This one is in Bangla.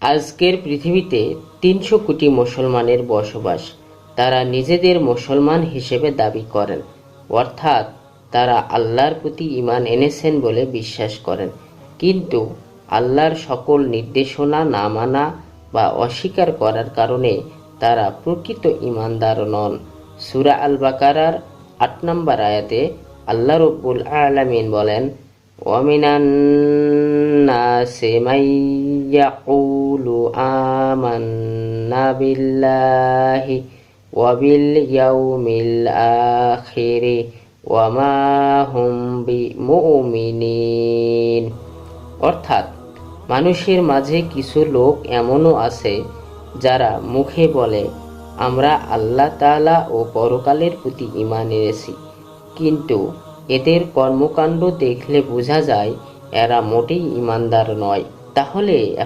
আজকের পৃথিবীতে ৩০০ কোটি মুসলমানের বসবাস। তারা নিজেদের মুসলমান হিসেবে দাবি করেন, অর্থাৎ তারা আল্লাহর প্রতি ঈমান এনেছেন বলে বিশ্বাস করেন, কিন্তু আল্লাহর সকল নির্দেশনা না মানা বা অস্বীকার করার কারণে তারা প্রকৃত ঈমানদার নন। সূরা আল বাকারার ৮ নম্বর আয়াতে আল্লাহ রাব্বুল আলামিন বলেন, ওয়ামিনান নাসি মান ইয়াকুলু আমান্না বিল্লাহি ওয়া বিল ইয়াউমিল আখিরি ওয়া মা হুম বিমুমিনিন। অর্থাৎ মানুষের মাঝে কিছু লোক এমনও আছে যারা মুখে বলে আমরা আল্লাহ তাআলা ও পরকালের প্রতি ঈমান এনেছি, কিন্তু এদের কর্মকাণ্ড দেখলে বোঝা যায় এরা মোটেই ঈমানদার নয়। তাহলে